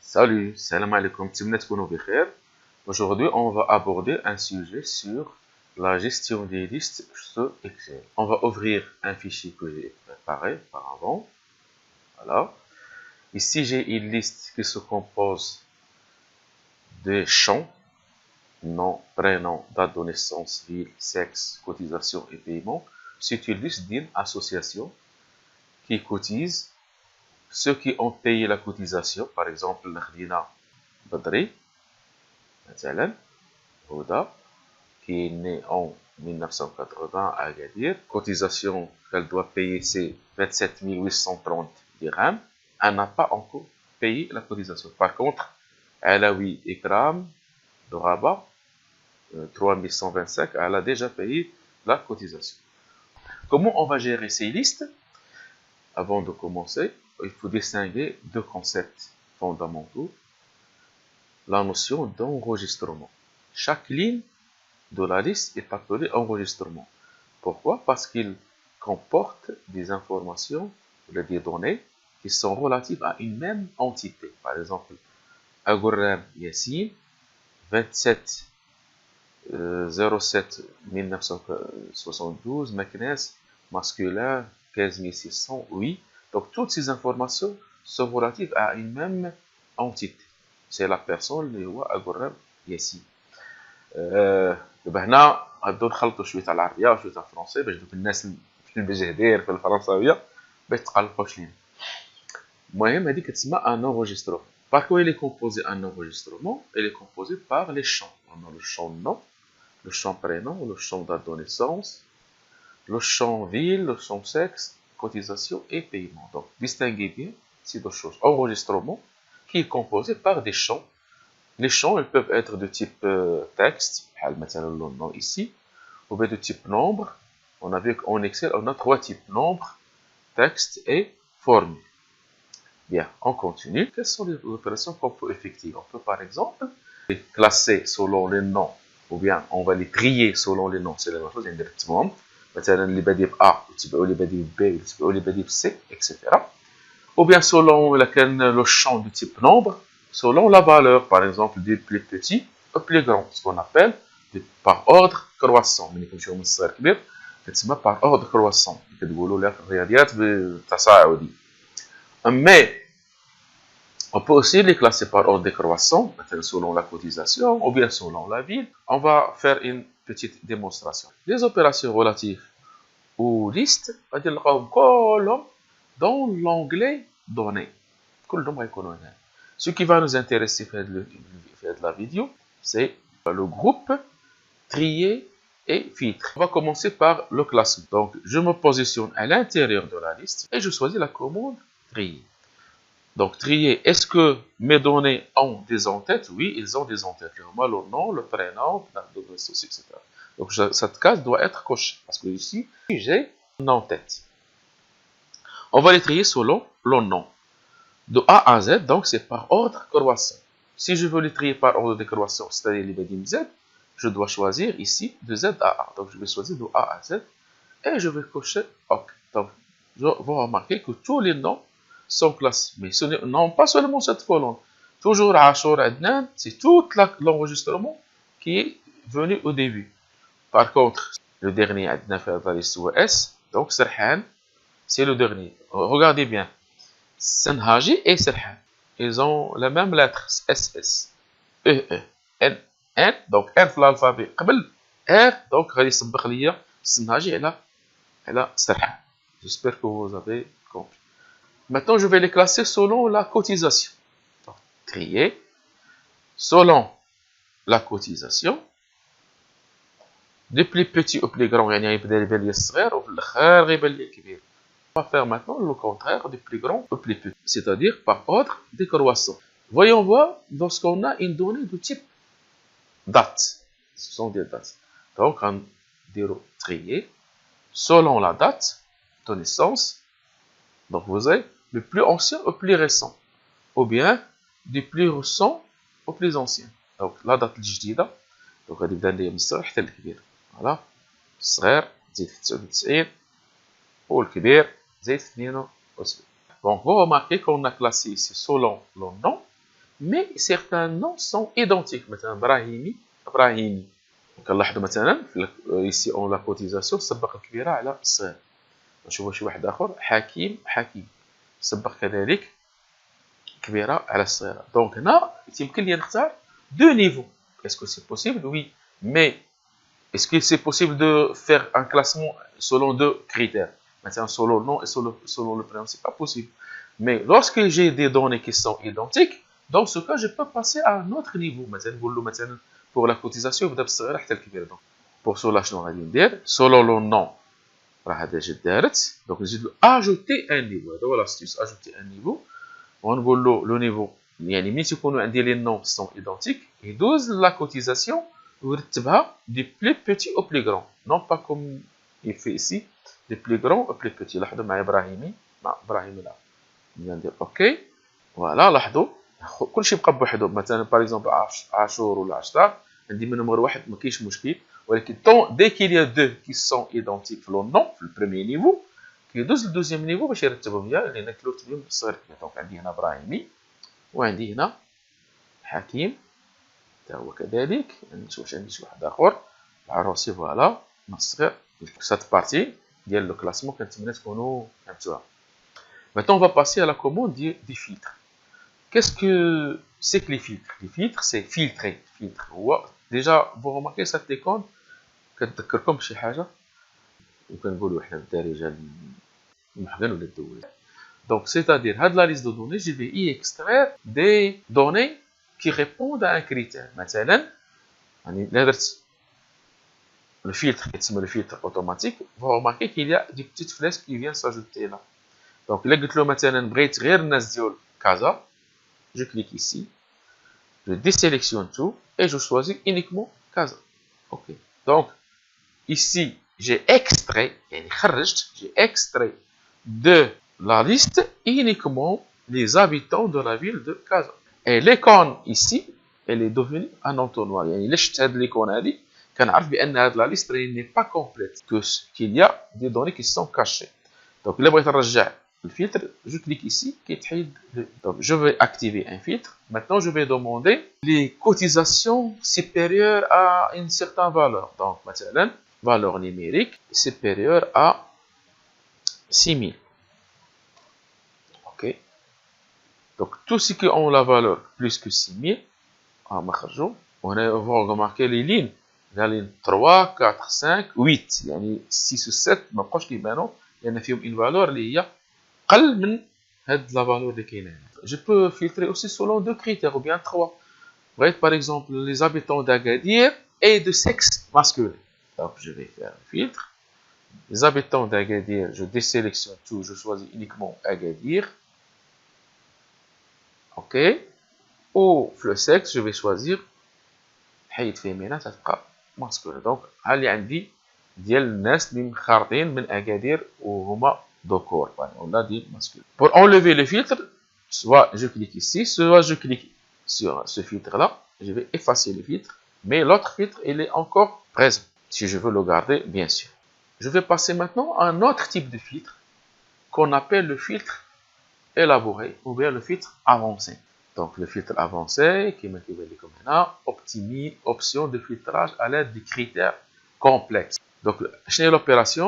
Salut, salam alaikum, aujourd'hui, on va aborder un sujet sur la gestion des listes sur Excel. On va ouvrir un fichier que j'ai préparé auparavant. Voilà. Ici, j'ai une liste qui se compose de champs, nom, prénom, date de naissance, ville, sexe, cotisation et paiement. C'est une liste d'une association qui cotise. Ceux qui ont payé la cotisation, par exemple, Nakhdina Badri, Ouda, qui est né en 1980 à Agadir. Cotisation qu'elle doit payer, c'est 27 830 dirhams. Elle n'a pas encore payé la cotisation. Par contre, Alaoui Ikram de Rabat, 3125, elle a déjà payé la cotisation. Comment on va gérer ces listes? Avant de commencer, il faut distinguer deux concepts fondamentaux. La notion d'enregistrement. Chaque ligne de la liste est appelée enregistrement. Pourquoi? Parce qu'il comporte des informations, des données qui sont relatives à une même entité. Par exemple, Agurram Yassine, 27 07 1972, Meknes, masculin, 15608. Donc, toutes ces informations sont relatives à une même entité. C'est la personne اللي هو Agurram Yassine. دابا هنا غادو نخلطوا شويه تاع العربيه وشويه تاع الفرنسي باش دوك الناس في البجهدير في الفرنساويه باش تقلقوش لينا. المهم هذه كتسمى ان enregistrement. Par quoi il est composé un enregistrement? Il est composé par les champs. On a le champ nom, le champ prénom, le champ date de naissance, le champ ville, le champ sexe, cotisation et paiement. Donc distinguez bien ces deux choses. Enregistrement qui est composé par des champs. Les champs, ils peuvent être de type texte, le nom ici, ou bien de type nombre. On a vu qu'en Excel, on a trois types, nombre, texte et formule. Bien, on continue. Quelles sont les opérations qu'on peut effectuer? On peut par exemple les classer selon les noms, ou bien on va les trier selon les noms. C'est la même chose, indirectement. مثلا اللي بادئ ب A, اللي بادئ ب B, اللي بادئ ب C, etc. Ou bien selon le champ de type nombre, selon la valeur, par exemple, du plus petit au plus grand, ce qu'on appelle par ordre croissant. Par ordre croissant. Mais on peut aussi les classer par ordre décroissant, selon la cotisation ou bien selon la ville. On va faire une petite démonstration. Les opérations relatives aux listes, dans l'onglet données. Ce qui va nous intéresser de la vidéo, c'est le groupe trier et filtre. On va commencer par le classement. Donc, je me positionne à l'intérieur de la liste et je choisis la commande trier. Donc, trier, est-ce que mes données ont des en-têtes? Oui, ils ont des en-têtes. Le nom, le prénom, etc. Donc, cette case doit être cochée parce que ici, j'ai un en-tête. On va les trier selon le nom. De A à Z, donc c'est par ordre croissant. Si je veux les trier par ordre décroissant, c'est-à-dire les Bedim Z, je dois choisir ici de Z à A. Donc je vais choisir de A à Z et je vais cocher OK. Donc je vais remarquer que tous les noms sont classés. Mais ce non pas seulement cette colonne. Toujours Ashur Adnan, c'est tout l'enregistrement qui est venu au début. Par contre, le dernier Adnan Fadalist ou S, donc Serhan, c'est le dernier. Regardez bien. Senhaji et Serhan. Ils ont la même lettre, SS. E, N, N. Donc, N في l'alphabet. قبل R, donc, غادي يسبق ليا Senhaji على Serhan. J'espère que vous avez compris. Maintenant, je vais les classer selon la cotisation. Donc, trier selon la cotisation. Du plus petit au plus grand, يعني يبدا يبان لي الصغير وفي الآخر غيبان لي الكبير. On va faire maintenant le contraire du plus grand au plus petit, c'est-à-dire par ordre décroissant. Voyons voir lorsqu'on a une donnée de type date. Ce sont des dates. Donc, on dira trier selon la date de naissance. Donc, vous avez le plus ancien au plus récent, ou bien du plus récent au plus ancien. Donc, la date الجديدة. Donc, غادي يبدا لي من الصغير حتى الكبير. Voilà. الصغير تزيد 99 والكبير. Donc, vous remarquez qu'on a classé ici selon le nom mais certains noms sont identiques. Maintenant, Brahimi, Brahimi. كنلاحظوا مثلا ici on la cotisation سبق الكبيرة على الصغير. نشوفوا شي واحد آخر حكيم حكيم سبق كذلك كبيرة على الصغيرة. دونك هنا يمكن لي نختار دو نيفو. Est-ce que c'est possible? Oui. Mais est-ce que c'est possible de faire un classement selon deux critères? Maintenant, selon le nom et selon le prénom, c'est pas possible. Mais lorsque j'ai des données qui sont identiques, dans ce cas, je peux passer à un autre niveau. Maintenant, pour la cotisation, vous devez حتى الكبير. Donc, pour cela, شنو غادي ندير؟ selon le nom, راه هذا جا دارت. Donc, نزيد ajouter un niveau. هذا هو l'astuce, ajouter un niveau. ونقول له le niveau. يعني ملي تيكونوا عندي les noms sont identiques, يدوز la cotisation ويرتبها du plus petit au plus grand. Non pas comme il fait ici, du plus grand au plus petit. لاحظوا معايا إبراهيمي مع إبراهيمي لا. ندير اوكي. فوالا لاحظوا كلشي بقى بوحدو. مثلا باغ اكزومبل عاشور ولا عشرة عندي منهم غير واحد ما كاينش مشكل. ولكن dès qu'il y a deux qui sont identiques في le nom في البريمي نيفو كيدوز للدوزيام نيفو باش يرتبهم ليا لان كلوت بهم الصغير. دونك عندي هنا إبراهيمي وعندي هنا حكيم حتى هو كذلك. نشوف عندي شي واحد اخر العروسي. فوالا من الصغير. سات بارتي ديال لو كلاسمون كنتمنى تكونوا فهمتوها. Maintenant, on va passer à la commande des filtres. Qu'est-ce que c'est que les filtres? Les filtres, c'est filtrer. Filtre. Déjà, vous remarquez cette icône كتذكركم بشي حاجة وكنقولوا حنا بالدارجة المحقن ولا الدولة. Donc, c'est-à-dire, هاد la liste de données, je vais y extraire des données qui répondent à un critère. مثلا يعني لا درت le filtre qui le filtre automatique, vous remarquez qu'il y a des petites flèches qui viennent s'ajouter là. Donc, là, قلت له مثلا بغيت غير الناس ديال كازا. Je clique ici, je désélectionne tout et je choisis uniquement Casa. Ok. Donc, ici, j'ai extrait de la liste uniquement les habitants de la ville de Casa. Et l'icône ici, elle est devenue un entonnoir. يعني ليش شفت هذه l'icône هذه كنعرف بأن هذه la liste n'est pas complète, qu'il y a des données qui sont cachées. Donc, إلا بغيت نرجع le filtre, je clique ici, donc je vais activer un filtre. Maintenant, je vais demander les cotisations supérieures à une certaine valeur. Donc, maintenant, valeur numérique supérieure à 6000. OK. Donc, tous ceux qui ont la valeur plus que 6000, on va remarquer les lignes. La ligne 3, 4, 5, 8. يعني 6 ou 7 ما بقاوش كيبانوا لأن فيهم une valeur اللي هي قل من هاد لا فالور اللي كاينه هنا. Je peux filtrer aussi selon deux critères ou bien trois. Voyez par exemple les habitants d'Agadir et de sexe masculin. Donc je vais faire un filtre. Les habitants d'Agadir, je désélectionne tout, je choisis uniquement Agadir. OK. Ou le sexe, je vais choisir حيد féminin, ça sera masculin. Donc اللي عندي ديال الناس اللي مخارطين من أكادير وهما ذكور. On a dit masculin. Pour enlever le filtre, soit je clique ici, soit je clique sur ce filtre-là. Je vais effacer le filtre, mais l'autre filtre, il est encore présent. Si je veux le garder, bien sûr. Je vais passer maintenant à un autre type de filtre qu'on appelle le filtre élaboré ou bien le filtre avancé. Donc le filtre avancé, qui m'équivalent comme là, option de filtrage à l'aide de critères complexes. Donc, c'est l'opération,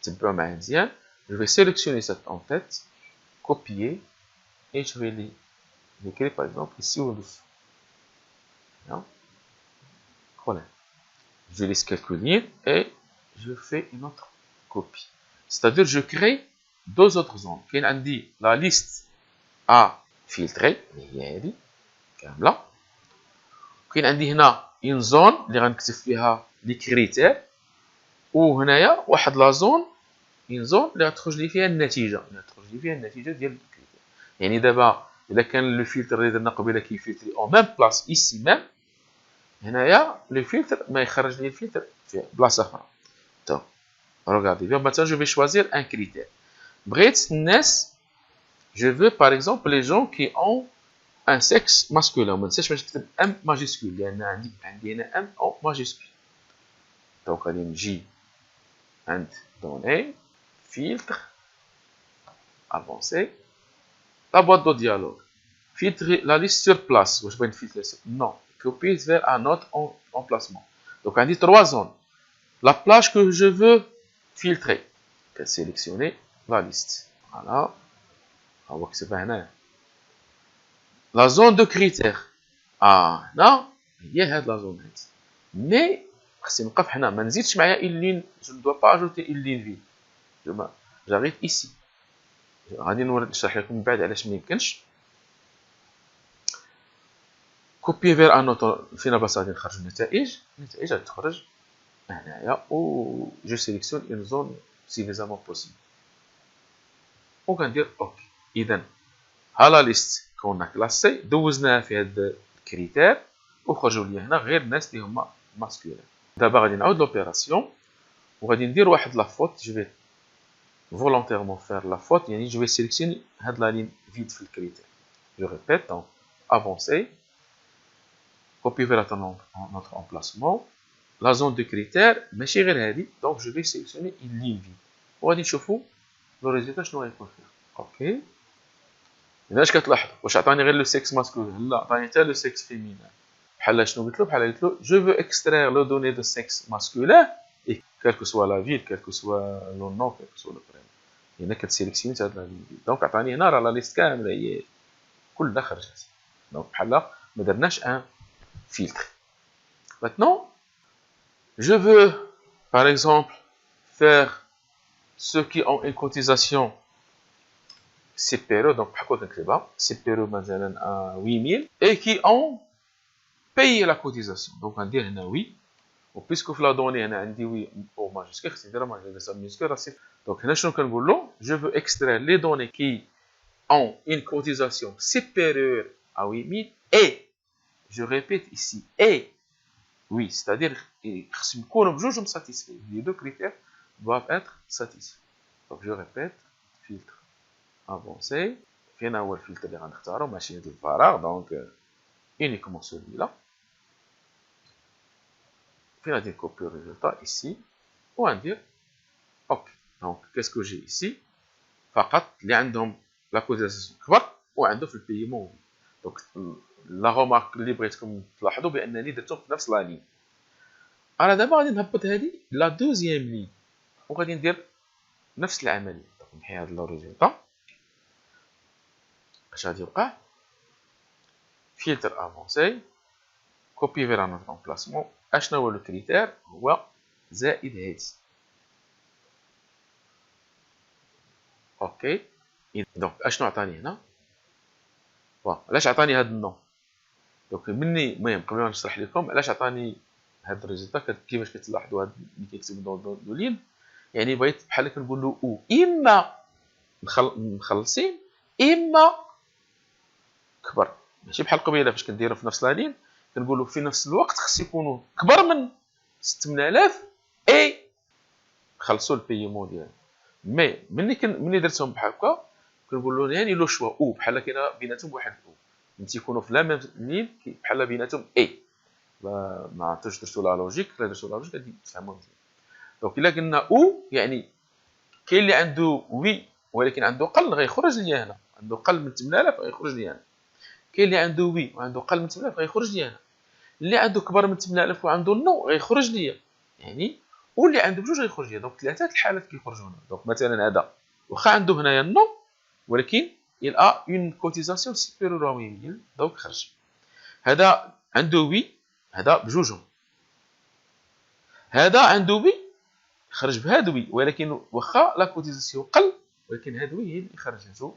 c'est un peu indien. Je vais sélectionner cette en-tête, copier, et je vais l'écrire par exemple ici au-dessous. Voilà. Je laisse quelques lignes et je fais une autre copie. C'est-à-dire, je crée deux autres zones. Qui dit la liste à filtrer, كاملة. كاين عندي هنا une zone اللي غنكتب فيها لي كريتير. وهنايا واحد لا زون une zone اللي غتخرج لي فيها النتيجة. ديال الكريتير. يعني دابا إلا كان لو فلتر اللي درنا قبيله كيفلتري أو ميم بلاص إيسي ميم. هنايا لو فلتر ما يخرج لي الفلتر في بلاصة أخرى. Donc, regardez bien. Maintenant, je vais choisir un critère. بغيت الناس. Je veux par exemple les gens qui ont un sexe masculin. ما ننساش باش نكتب M majuscule لأن عندي هنا M en majuscule. Donc غادي نجي عند données, filtre, avancé, la boîte de dialogue. filtrer la liste sur place. واش بغيت نفلتر non, copier vers un autre emplacement. Donc on dit 3 zones. La plage que je veux filtrer. Sélectionner la liste. Voilà. On voit que c'est pas هنا. La zone de critères. هنا هي هاد la zone هاد. Mais خصني نوقف هنا ما نزيدش معايا une ligne. Je ne dois pas ajouter une ligne vide. J'arrive ici. غادي نشرح لكم من بعد علاش ما يمكنش. كوبي فير ان اوتر فين بلاصه غادي نخرج النتائج غادي تخرج هنايا و جو سيليكسيون اون زون سيفيزامون بوسيبل وكندير اوكي. اذا ها لا ليست كنا كلاسي دوزناها في هاد الكريتير وخرجوا لي هنا غير الناس اللي هما ماسكولين. دابا غادي نعاود لوبيراسيون وغادي ندير واحد لا فوت. جو في volontairement faire la faute, je vais sélectionner la ligne vide في الكريتير. Je répète, donc avancer, copier vers notre emplacement, la zone de critère, ماشي غير هذه, donc je vais sélectionner une ligne vide. وغادي نشوفوا لو ريزلتا شنو غيكون فيها. اوكي. هنا اش كتلاحظوا واش عطاني غير لو سيكس ماسكولين؟ لا، عطاني حتى لو سيكس فيمينين. بحال شنو قلت له؟ بحال قلت له je veux extraire le données de sexe masculin et quel que soit la ville, quel que soit le nom, quel que soit le prénom. هنا كتسيليكسيوني هاد لا لين. دونك عطاني هنا راه لا ليست كامله هي كلها خرجت. دونك بحال ما درناش ان filtre. Maintenant, je veux par exemple faire ceux qui ont une cotisation supérieure, donc بحال كنت نكتبها supérieure مثلا à 8000 et qui ont payé la cotisation. Donc غندير هنا oui. وبيسكو في لا دوني هنا عندي وي او ماجيسكول خصني نديرها ماجيسكول راه صفر. دونك هنا شنو كنقول له؟ جو فو اكسترير لي دوني كي اون اون كوتيزاسيون سوبيريور ا 8000 اي جو ريبيت ايسي اي وي ستادير خصهم يكونوا بجوج مساتيسفي. لي دو كريتير doivent être satisfaits. دونك جو ريبيت فلتر افونسي. فين هو الفلتر اللي غنختارو؟ ماشي هاد الفراغ. دونك uniquement celui-là. Puis on va dire copier le résultat ici. On va dire OK. Donc, qu'est-ce que j'ai ici? فقط اللي عندهم لا كوتيزاسيون كبر وعندهم في البيمون. دونك لا رومارك اللي بغيتكم تلاحظوا بانني درتهم في نفس لا لين. انا دابا غادي نهبط هذه لا دوزيام لين وغادي ندير نفس العمليه. دونك نحي هذا لو ريزولتا. اش غادي يوقع؟ فلتر افونسي كوبي فير ان امبلاسمون. اشنو هو لو كريتير؟ هو زائد هادي. اوكي. دونك اشنو عطاني هنا؟ علاش عطاني هاد النوم؟ دونك مني المهم قبل ما نشرح لكم علاش عطاني هاد الريزلتا كيفاش كتلاحظوا هاد ملي كيكتب دو لين. يعني بغيت بحال كنقول له او اما مخلصين اما كبر. ماشي بحال قبيله فاش كنديرو في نفس لا لين كنقولوا في نفس الوقت خص يكونوا كبر من 6000 اي خلصوا البيمون ديالهم. مي ملي درتهم بحال هكا كنقول له يعني لو شوا او بحال كاينه بيناتهم واحد او ملي يكونوا في لا ميم لين بحال بيناتهم اي. ما عرفتش درتو لا لوجيك. لا درتو لا لوجيك غادي تفهموا مزيان. دونك الا قلنا او يعني كاين اللي عنده وي ولكن عنده قل غيخرج لي هنا. عنده قل من 8000 غيخرج لي هنا. كاين اللي عنده وي وعنده قل من 8000 غيخرج لي هنا. اللي عنده كبر من 8000 وعنده نو غيخرج لي يعني. واللي عنده بجوج غيخرج لي. دونك ثلاثه الحالات كيخرجوا هنا. دونك مثلا هذا واخا عنده هنايا النو ولكن il a une cotisation supérieure à 8000 دونك خرج. هذا عنده وي هذا بجوجهم. هذا عنده وي خرج بهذا وي ولكن واخا لا كوتيزاسيون قل ولكن هذا وي هي اللي خرجته.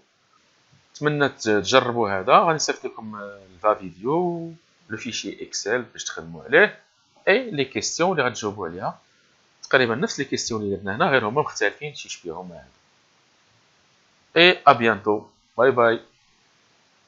نتمنى تجربوا هذا. غنصيفط لكم الفا فيديو لو فيشي اكسل باش تخدموا عليه اي لي كيسيون اللي غتجاوبوا عليها تقريبا نفس لي كيسيون اللي درنا هنا غير هما مختلفين شي شبيههم هذا. اي ا بيانتو. باي باي.